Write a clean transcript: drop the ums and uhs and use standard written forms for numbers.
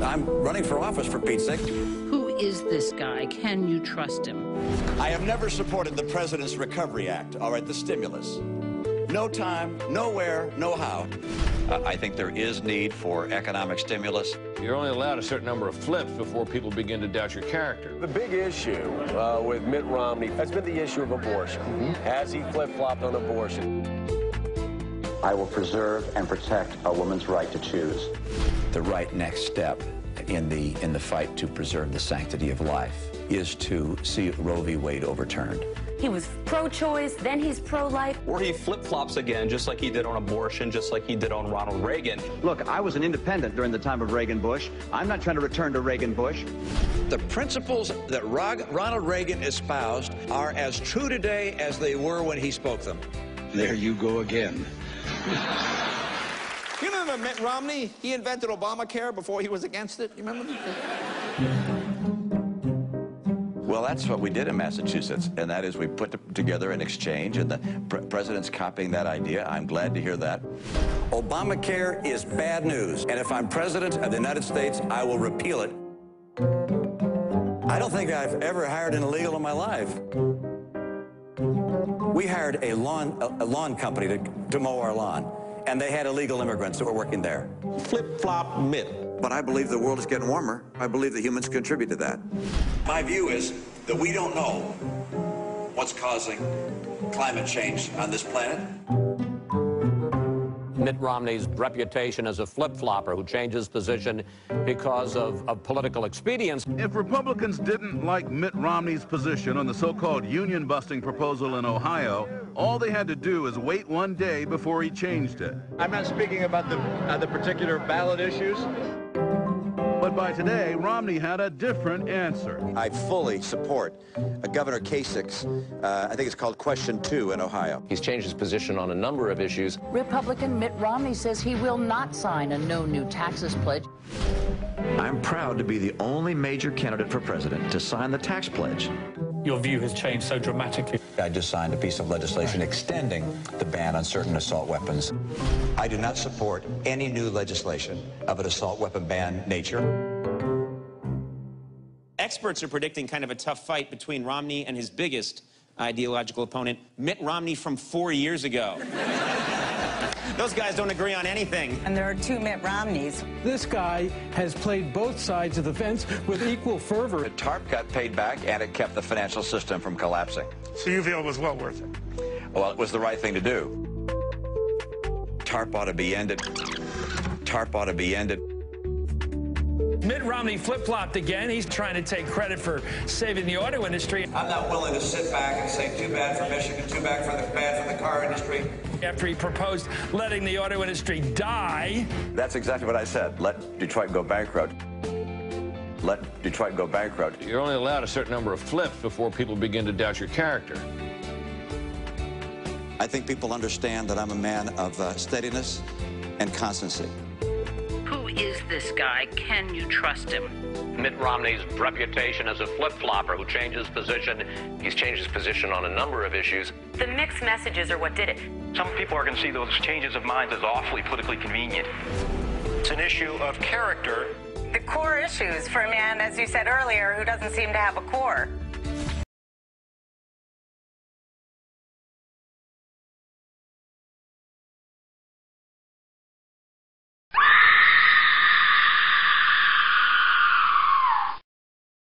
I'm running for office, for Pete's sake. Who is this guy? Can you trust him? I have never supported the President's Recovery Act, all right, the stimulus. No time, nowhere, no how. I think there is need for economic stimulus. You're only allowed a certain number of flips before people begin to doubt your character. The big issue with Mitt Romney has been the issue of abortion. Has he flip-flopped on abortion? I will preserve and protect a woman's right to choose. The right next step in the fight to preserve the sanctity of life is to see Roe v. Wade overturned. He was pro-choice, then he's pro-life. Or he flip-flops again, just like he did on abortion, just like he did on Ronald Reagan. Look, I was an independent during the time of Reagan-Bush. I'm not trying to return to Reagan-Bush. The principles that Ronald Reagan espoused are as true today as they were when he spoke them. There you go again. You remember Mitt Romney? He invented Obamacare before he was against it. You remember? Well, that's what we did in Massachusetts, and that is we put together an exchange, and the president's copying that idea. I'm glad to hear that. Obamacare is bad news, and if I'm president of the United States, I will repeal it. I don't think I've ever hired an illegal in my life. We hired a lawn company to mow our lawn, and they had illegal immigrants that were working there. Flip-flop Mitt. But I believe the world is getting warmer. I believe that humans contribute to that. My view is that we don't know what's causing climate change on this planet. Mitt Romney's reputation as a flip-flopper who changes position because of political expedience. If Republicans didn't like Mitt Romney's position on the so-called union-busting proposal in Ohio, all they had to do is wait one day before he changed it. I'm not speaking about the particular ballot issues. But by today, Romney had a different answer. I fully support Governor Kasich's, I think it's called Question 2 in Ohio. He's changed his position on a number of issues. Republican Mitt Romney says he will not sign a no new taxes pledge. I'm proud to be the only major candidate for president to sign the tax pledge. Your view has changed so dramatically. I just signed a piece of legislation extending the ban on certain assault weapons. I do not support any new legislation of an assault weapon ban nature. Experts are predicting kind of a tough fight between Romney and his biggest ideological opponent, Mitt Romney from 4 years ago. Those guys don't agree on anything. And there are two Mitt Romneys. This guy has played both sides of the fence with equal fervor. The TARP got paid back, and it kept the financial system from collapsing. So you feel it was well worth it? Well, it was the right thing to do. TARP ought to be ended. TARP ought to be ended. Mitt Romney flip-flopped again. He's trying to take credit for saving the auto industry. I'm not willing to sit back and say, too bad for Michigan, too bad for the car industry. After he proposed letting the auto industry die. That's exactly what I said. Let Detroit go bankrupt. Let Detroit go bankrupt. You're only allowed a certain number of flips before people begin to doubt your character. I think people understand that I'm a man of steadiness and constancy. Who is this guy? Can you trust him? Mitt Romney's reputation as a flip-flopper who changes position. He's changed his position on a number of issues. The mixed messages are what did it. Some people are going to see those changes of minds as awfully politically convenient. It's an issue of character. The core issues for a man, as you said earlier, who doesn't seem to have a core.